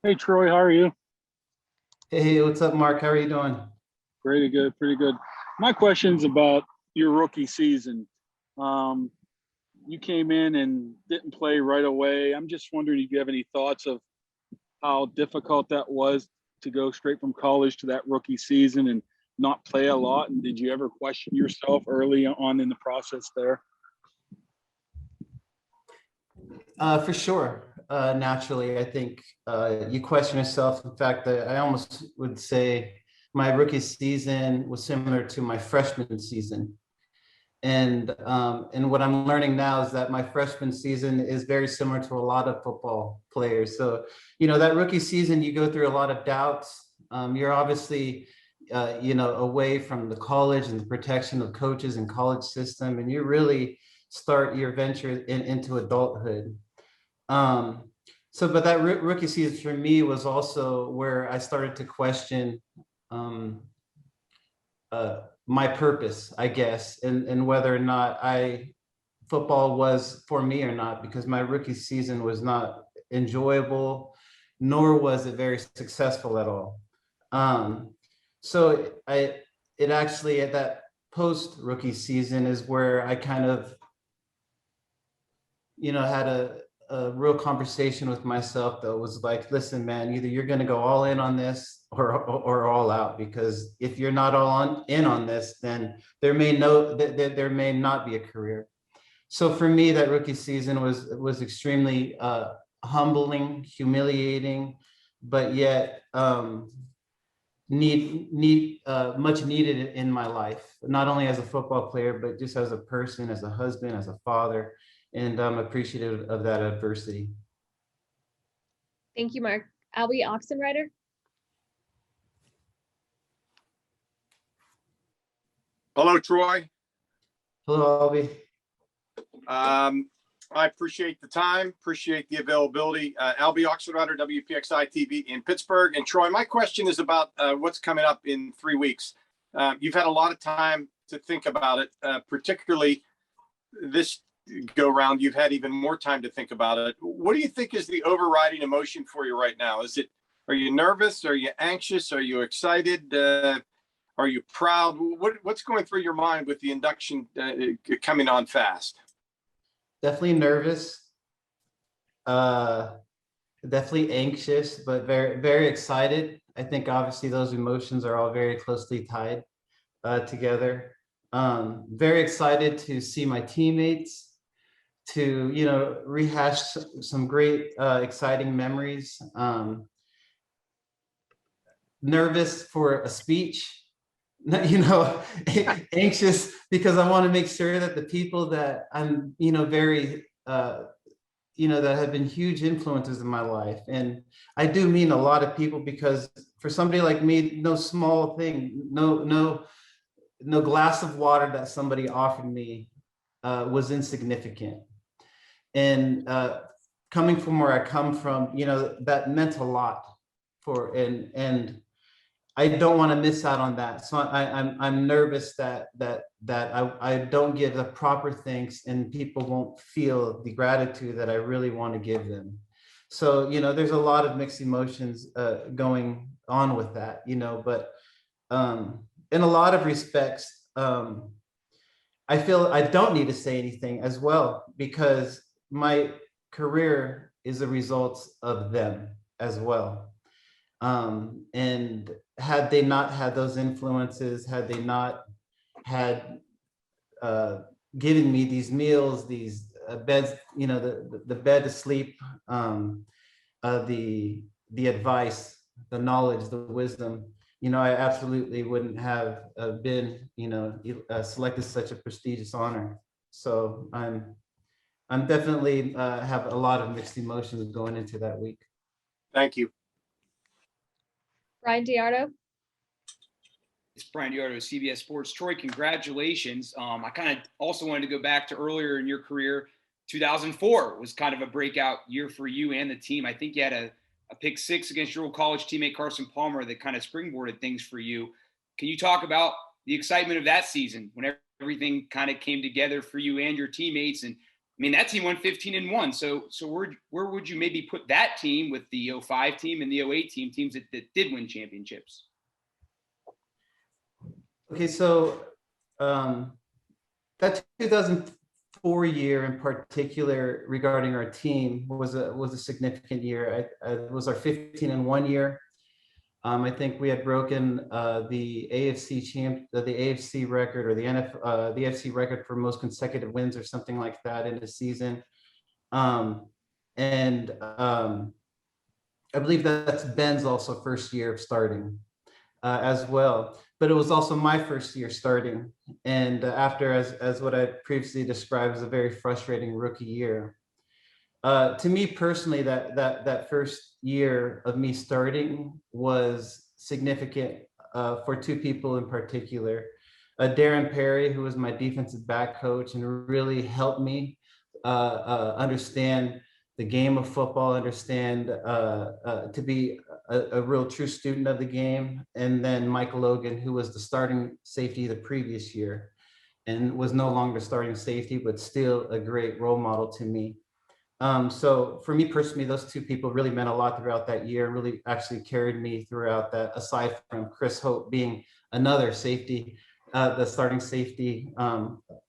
S5: Hey, Troy, how are you?
S17: Hey, what's up, Mark? How are you doing?
S5: Pretty good, pretty good. My question's about your rookie season. You came in and didn't play right away. I'm just wondering if you have any thoughts of how difficult that was to go straight from college to that rookie season, and
S19: not play a lot? And did you ever question yourself early on in the process there?
S17: For sure. Naturally, I think you question yourself. In fact, I almost would say my rookie season was similar to my freshman season. And what I'm learning now is that my freshman season is very similar to a lot of football players. So, that rookie season, you go through a lot of doubts. You're obviously, away from the college and the protection of coaches and college system, and you really start your venture into adulthood. But that rookie season for me was also where I started to question my purpose, I guess, and whether or not football was for me or not, because my rookie season was not enjoyable, nor was it very successful at all. So it actually, at that post rookie season, is where I kind of, had a real conversation with myself that was like, listen, man, either you're going to go all in on this or all out, because if you're not all in on this, then there may not be a career. So for me, that rookie season was extremely humbling, humiliating, but yet much needed in my life, not only as a football player, but just as a person, as a husband, as a father. And I'm appreciative of that adversity.
S18: Thank you, Mark. Albie Oxenrider.
S20: Hello, Troy.
S17: Hello, Albie.
S20: I appreciate the time, appreciate the availability. Albie Oxenrider, WPXI TV in Pittsburgh. And Troy, my question is about what's coming up in 3 weeks. You've had a lot of time to think about it, particularly this go round. You've had even more time to think about it. What do you think is the overriding emotion for you right now? Are you nervous? Are you anxious? Are you excited? Are you proud? What's going through your mind with the induction coming on fast?
S17: Definitely nervous, definitely anxious, but very, very excited. I think obviously those emotions are all very closely tied together. Very excited to see my teammates, to, rehash some great, exciting memories. Nervous for a speech, anxious because I want to make sure that the people that I'm, very, that have been huge influences in my life. And I do mean a lot of people, because for somebody like me, no small thing, no glass of water that somebody offered me was insignificant. And coming from where I come from, that meant a lot and I don't want to miss out on that. So I'm nervous that I don't give the proper thanks and people won't feel the gratitude that I really want to give them. So, there's a lot of mixed emotions going on with that, but in a lot of respects, I feel I don't need to say anything as well, because my career is a result of them as well. And had they not had those influences, had they not had given me these meals, these beds, the bed to sleep, the advice, the knowledge, the wisdom, I absolutely wouldn't have been, selected such a prestigious honor. So I'm definitely have a lot of mixed emotions going into that week.
S20: Thank you.
S18: Brian Diardo.
S21: It's Brian Diardo, CBS Sports. Troy, congratulations. I kind of also wanted to go back to earlier in your career. 2004 was kind of a breakout year for you and the team. I think you had a pick six against your old college teammate Carson Palmer that kind of springboarded things for you. Can you talk about the excitement of that season when everything kind of came together for you and your teammates? And I mean, that team went 15-1. So where would you maybe put that team with the 05 team and the 08 team, teams that did win championships?
S17: Okay, so that 2004 year in particular regarding our team was a significant year. It was our 15-1 year. I think we had broken the AFC record, or the AFC record for most consecutive wins or something like that in a season. And I believe that's Ben's also first year of starting as well. But it was also my first year starting. And after, as what I previously described, as a very frustrating rookie year. To me personally, that first year of me starting was significant for two people in particular. Darren Perry, who was my defensive back coach and really helped me understand the game of football, understand to be a real true student of the game. And then Michael Logan, who was the starting safety the previous year and was no longer starting safety, but still a great role model to me. So for me personally, those two people really meant a lot throughout that year, really actually carried me throughout that, aside from Chris Hope being another safety, the starting safety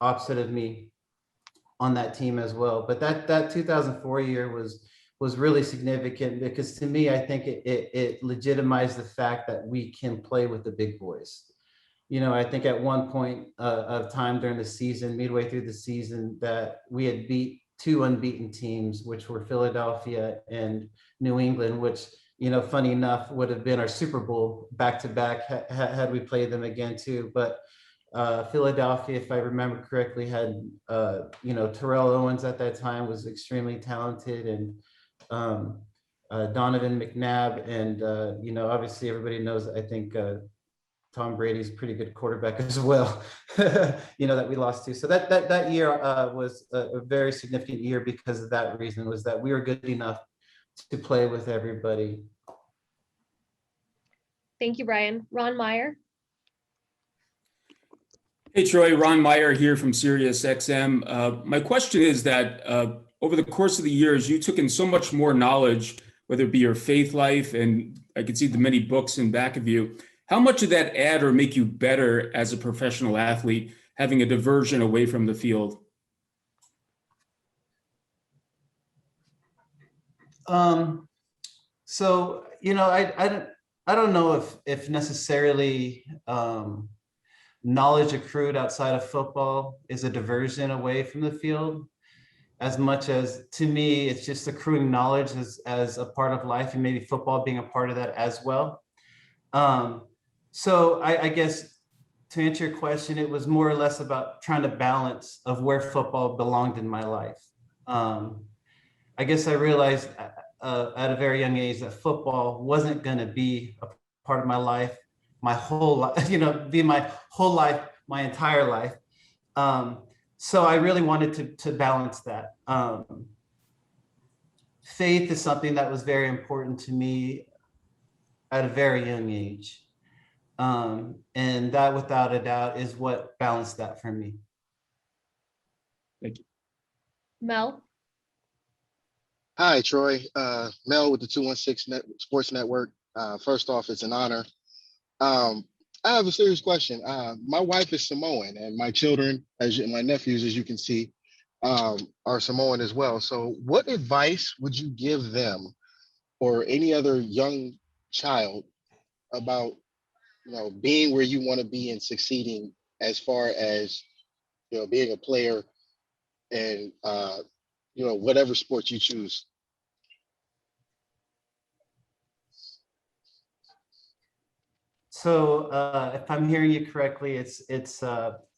S17: opposite of me on that team as well. But that 2004 year was really significant because to me, I think it legitimized the fact that we can play with the big boys. You know, I think at one point of time during the season, midway through the season, that we had beat two unbeaten teams, which were Philadelphia and New England, which, you know, funny enough, would have been our Super Bowl back-to-back had we played them again too. But Philadelphia, if I remember correctly, had, you know, Terrell Owens at that time was extremely talented, and Donovan McNabb, and, you know, obviously everybody knows, I think, Tom Brady's a pretty good quarterback as well, you know, that we lost to. So that year was a very significant year because of that reason, was that we were good enough to play with everybody.
S18: Thank you, Brian. Ron Meyer.
S2: Hey, Troy, Ron Meyer here from Sirius XM. My question is that over the course of the years, you took in so much more knowledge, whether it be your faith life, and I could see the many books in back of you. How much did that add or make you better as a professional athlete, having a diversion away from the field?
S17: So, you know, I don't know if necessarily knowledge accrued outside of football is a diversion away from the field, as much as, to me, it's just accruing knowledge as a part of life, and maybe football being a part of that as well. So I guess to answer your question, it was more or less about trying to balance of where football belonged in my life. I guess I realized at a very young age that football wasn't going to be a part of my life, my whole life, you know, be my whole life, my entire life. So I really wanted to balance that. Faith is something that was very important to me at a very young age. And that, without a doubt, is what balanced that for me.
S2: Thank you.
S18: Mel.
S22: Hi, Troy. Mel with the 216 Sports Network. First off, it's an honor. I have a serious question. My wife is Samoan, and my children, my nephews, as you can see, are Samoan as well. So what advice would you give them or any other young child about, you know, being where you want to be and succeeding as far as, you know, being a player and, you know, whatever sport you choose?
S17: So if I'm hearing you correctly, it's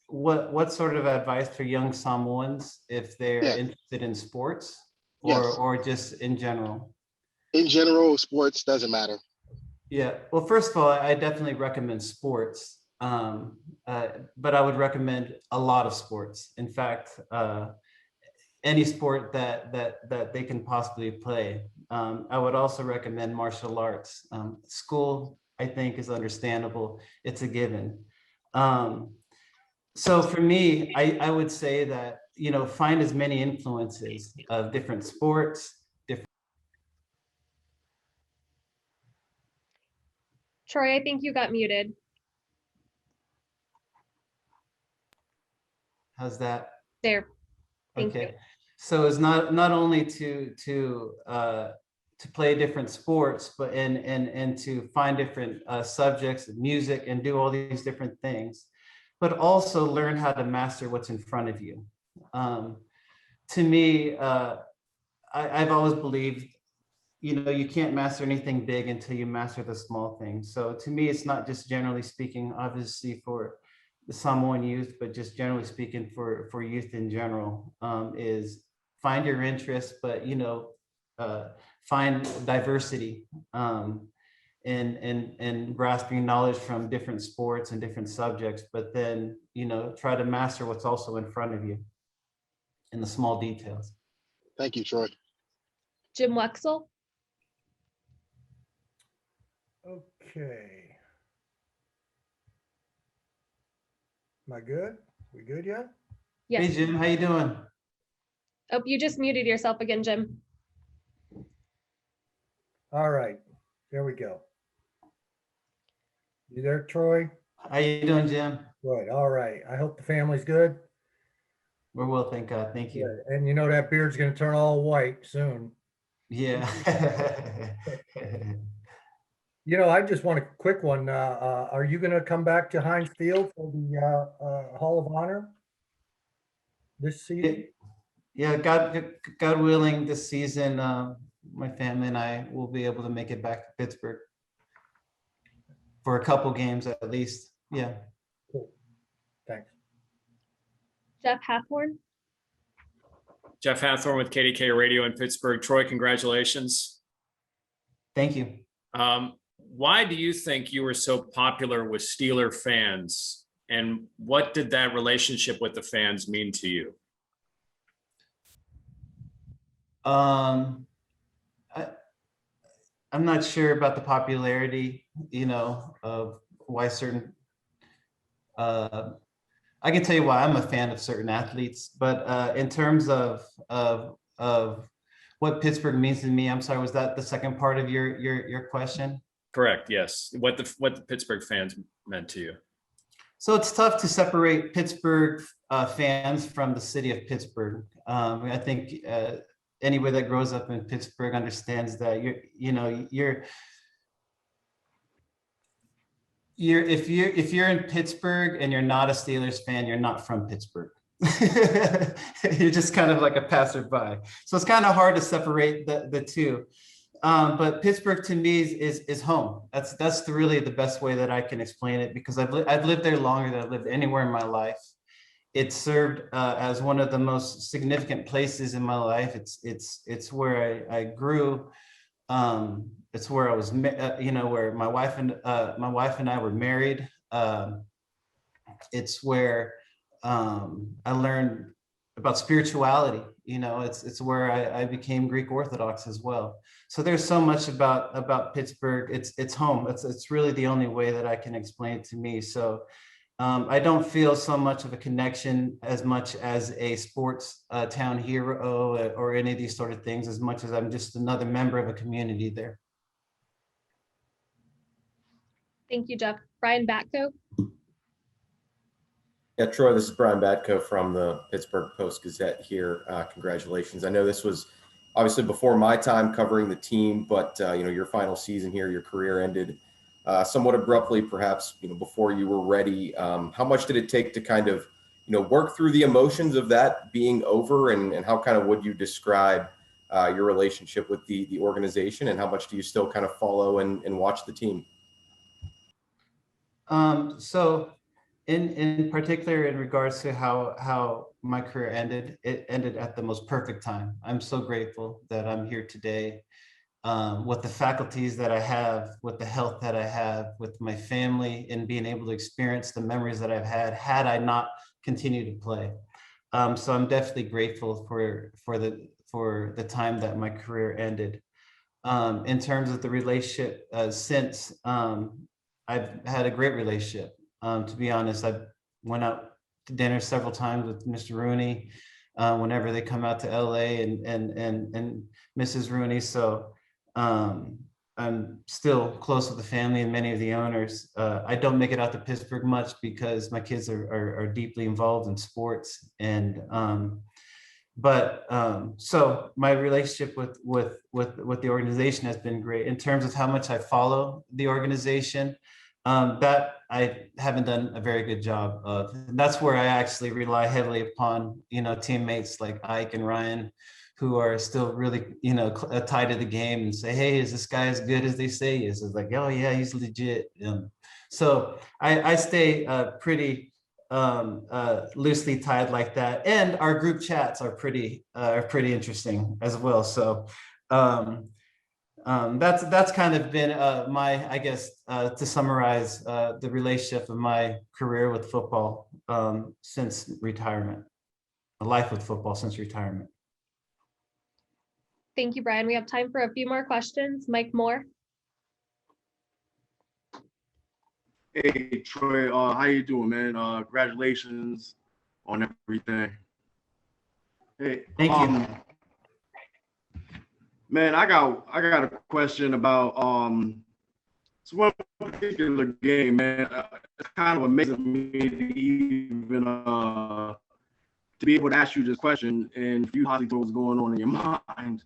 S17: what sort of advice for young Samoans if they're interested in sports, or just in general?
S22: In general, sports doesn't matter.
S17: Yeah, well, first of all, I definitely recommend sports, but I would recommend a lot of sports. In fact, any sport that they can possibly play. I would also recommend martial arts. School, I think, is understandable. It's a given. So for me, I would say that, you know, find as many influences of different sports,
S18: Troy, I think you got muted.
S17: How's that?
S18: There. Thank
S17: Okay.
S18: you.
S17: So it's not only to to play different sports, but and to find different subjects, music, and do all these different things, but also learn how to master what's in front of you. To me, I've always believed, you can't master anything big until you master the small things. So to me, it's not just generally speaking, obviously for the Samoan youth, but just generally speaking for youth in general, is find your interests, but find diversity, and grasping knowledge from different sports and different subjects, but then try to master what's also in front of you in the small details.
S22: Thank you, Troy.
S18: Jim Wexel.
S4: Okay. Am I good? We good yet?
S17: Hey
S18: Yes.
S17: Jim, how you doing?
S18: Oh, you just muted yourself again, Jim.
S4: All right, there we go. You there, Troy?
S17: How you doing, Jim?
S4: Good, all right. I hope the family's good.
S17: We're well, thank God. Thank you.
S4: Good. And that beard's gonna turn all white soon.
S17: Yeah.
S4: I just want a quick one. Are you gonna come back to Heinz Field for the Hall of Honor this season?
S17: Yeah, God willing, this season, my family and I will be able to make it back to Pittsburgh for a couple games at least. Yeah.
S4: Cool. Thanks.
S18: Jeff Hathorn.
S6: Jeff Hathorn with KDK Radio in Pittsburgh. Troy, congratulations.
S17: Thank you.
S6: Why do you think you were so popular with Steeler fans? And what did that relationship with the fans mean to you?
S17: I'm not sure about the popularity, of why certain, I can tell you why I'm a fan of certain athletes, but in terms of what Pittsburgh means to me, I'm sorry, was that the second part of your question?
S6: Correct. Yes. What the Pittsburgh fans meant to you.
S17: So it's tough to separate Pittsburgh fans from the city of Pittsburgh. I think anybody that grows up in Pittsburgh understands that if you're in Pittsburgh and you're not a Steelers fan, you're not from Pittsburgh. You're just kind of like a passerby. So it's kind of hard to separate the two. But Pittsburgh to me is home. That's really the best way that I can explain it, because I've lived there longer than I've lived anywhere in my life. It served as one of the most significant places in my life. It's where I grew. It's where I was, where my wife and I were married. It's where I learned about spirituality. It's where I became Greek Orthodox as well. So there's so much about Pittsburgh. It's home. It's really the only way that I can explain it to me. So I don't feel so much of a connection as much as a sports town hero or any of these sort of things, as much as I'm just another member of a community there.
S18: Thank you, Jeff. Brian Batko.
S23: Yeah, Troy, this is Brian Batko from the Pittsburgh Post-Gazette here. Congratulations. I know this was obviously before my time covering the team, but your final season here, your career ended somewhat abruptly, perhaps before you were ready. How much did it take to kind of work through the emotions of that being over, and how kind of would you describe your relationship with the organization, and how much do you still kind of follow and watch the team?
S17: So in particular, in regards to how my career ended, it ended at the most perfect time. I'm so grateful that I'm here today with the faculties that I have, with the health that I have, with my family, and being able to experience the memories that I've had I not continued to play. So I'm definitely grateful for the time that my career ended. In terms of the relationship since, I've had a great relationship. To be honest, I went out to dinner several times with Mr. Rooney whenever they come out to LA and Mrs. Rooney. So I'm still close with the family and many of the owners. I don't make it out to Pittsburgh much because my kids are deeply involved in sports. And But so my relationship with the organization has been great. In terms of how much I follow the organization, that I haven't done a very good job of. And that's where I actually rely heavily upon, teammates like Ike and Ryan, who are still really, tied to the game and say, hey, is this guy as good as they say he is? It's like, oh yeah, he's legit. So I stay pretty loosely tied like that. And our group chats are pretty interesting as well. So that's kind of been my, I guess, to summarize the relationship of my career with football since retirement, a life with football since retirement.
S18: Thank you, Brian. We have time for a few more questions. Mike Moore.
S7: Hey Troy, how you doing, man? Congratulations on everything. Hey,
S17: thank you.
S7: Man, I got a question about it's one particular game, man. It's kind of amazing me to even to be able to ask you this question and for you possibly what's going on in your mind.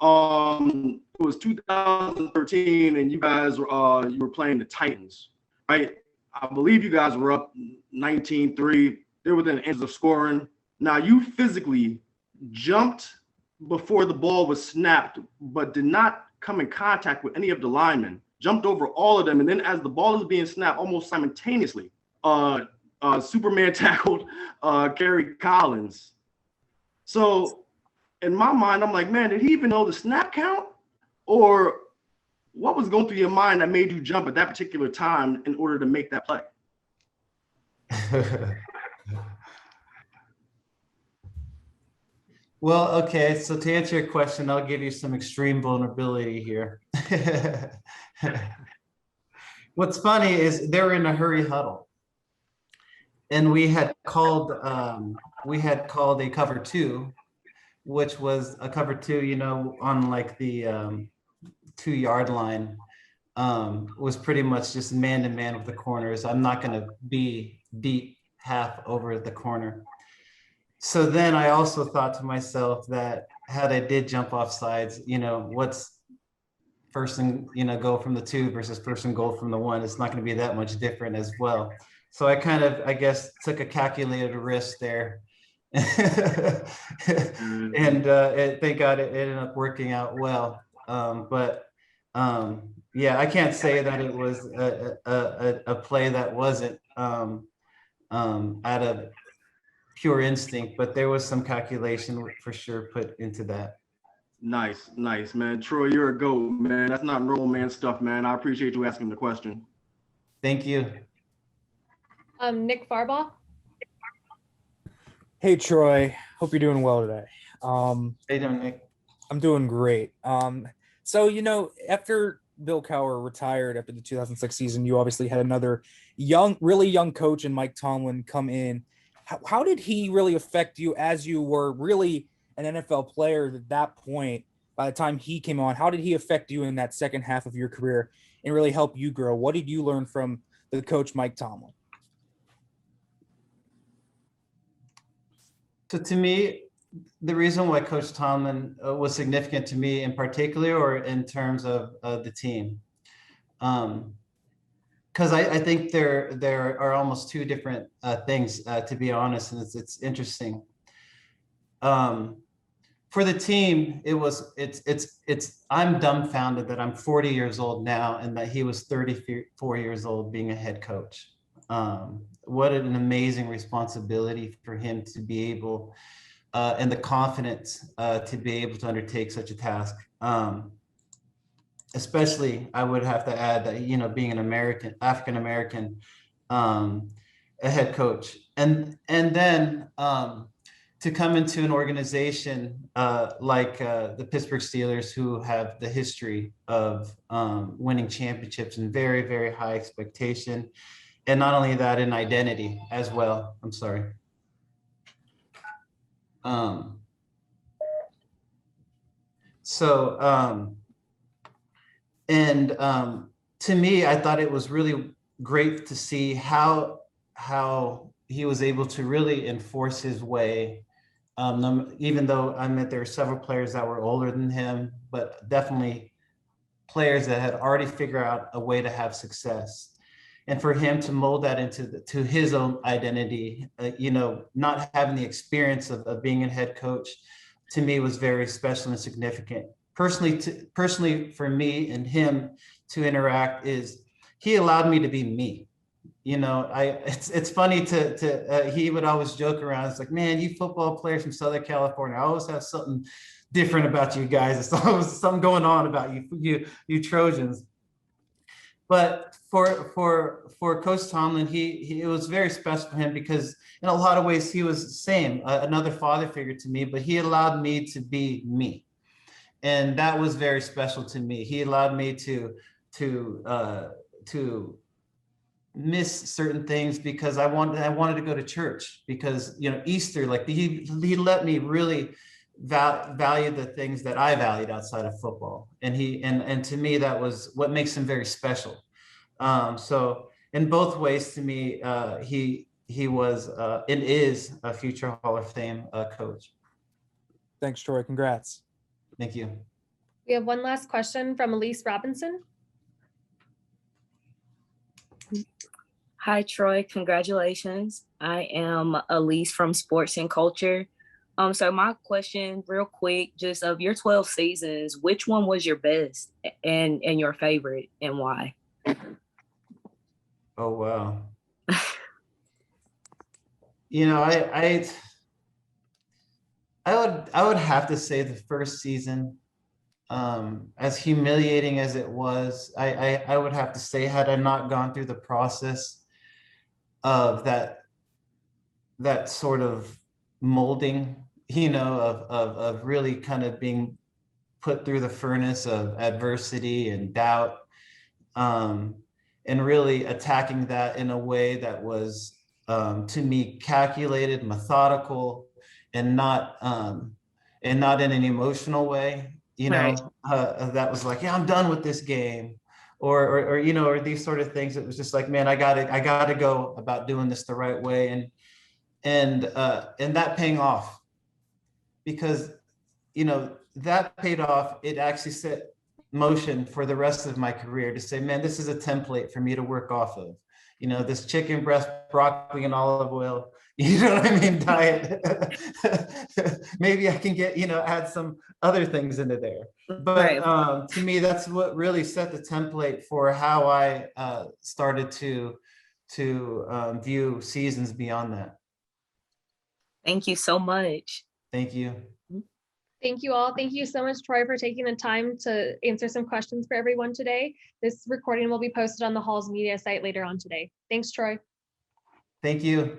S7: It was 2013, and you guys were you were playing the Titans, right? I believe you guys were up 19-3. They were within inches of scoring. Now you physically jumped before the ball was snapped, but did not come in contact with any of the linemen. Jumped over all of them, and then as the ball is being snapped, almost simultaneously, Superman tackled Kerry Collins. So in my mind, I'm like, man, did he even know the snap count? Or what was going through your mind that made you jump at that particular time in order to make that play?
S17: Well, okay, so to answer your question, I'll give you some extreme vulnerability here. What's funny is they were in a hurry huddle. And we had called a cover two, which was a cover two, on like the 2-yard line, was pretty much just man to man with the corners. I'm not going to be deep half over the corner. So then I also thought to myself that had I did jump off sides, what's first and, go from the 2 versus first and goal from the 1, it's not going to be that much different as well. So I kind of, I guess, took a calculated risk there. And thank God it ended up working out well. Yeah, I can't say that it was a play that wasn't out of pure instinct, but there was some calculation for sure put into that.
S7: Nice, man. Troy, you're a GOAT, man. That's not normal man stuff, man. I appreciate you asking the question.
S17: Thank you.
S18: Nick Farbaugh.
S8: Hey, Troy. Hope you're doing well today.
S17: Hey, Nick.
S8: I'm doing great. So, after Bill Cowher retired after the 2006 season, you obviously had another really young coach in Mike Tomlin come in. How did he really affect you as you were really an NFL player at that point? By the time he came on, how did he affect you in that second half of your career and really help you grow? What did you learn from the coach Mike Tomlin?
S17: So to me, the reason why Coach Tomlin was significant to me in particular, or in terms of the team, because I think there are almost two different things, to be honest, and it's interesting. For the team, I'm dumbfounded that I'm 40 years old now and that he was 34 years old being a head coach. What an amazing responsibility for him to be able, and the confidence to be able to undertake such a task. Especially, I would have to add that, being an African-American, a head coach. And then to come into an organization like the Pittsburgh Steelers, who have the history of winning championships and very, very high expectation. And not only that, in identity as well. I'm sorry. To me, I thought it was really great to see how he was able to really enforce his way Even though I meant there were several players that were older than him, but definitely players that had already figured out a way to have success. And for him to mold that to his own identity, not having the experience of being a head coach, to me was very special and significant. Personally for me and him to interact is he allowed me to be me. It's funny he would always joke around. It's like, man, you football players from Southern California, I always have something different about you guys. It's always something going on about you Trojans. But for Coach Tomlin, it was very special for him because in a lot of ways he was the same, another father figure to me, but he allowed me to be me. And that was very special to me. He allowed me to miss certain things because I wanted to go to church because, Easter, like he let me really value the things that I valued outside of football. And to me, that was what makes him very special. So in both ways, to me, he was and is a future Hall of Fame coach.
S8: Thanks, Troy. Congrats.
S17: Thank you.
S18: We have one last question from Elise Robinson.
S9: Hi, Troy. Congratulations. I am Elise from Sports and Culture. So my question real quick, just of your 12 seasons, which one was your best and your favorite and why?
S17: Oh, wow. I would have to say the first season, as humiliating as it was, I would have to say, had I not gone through the process of that sort of molding, of really kind of being put through the furnace of adversity and doubt, and really attacking that in a way that was, to me, calculated, methodical, and not in an emotional way. That was like, yeah, I'm done with this game, or these sort of things. It was just like, man, I gotta go about doing this the right way, and that paying off, because that paid off. It actually set motion for the rest of my career to say, man, this is a template for me to work off of. This chicken breast, broccoli, and olive oil, diet. Maybe I can get, add some other things into there. But to me, that's what really set the template for how I started to view seasons beyond that.
S9: Thank you so much.
S17: Thank you.
S18: Thank you all. Thank you so much, Troy, for taking the time to answer some questions for everyone today. This recording will be posted on the Hall's media site later on today. Thanks, Troy.
S17: Thank you.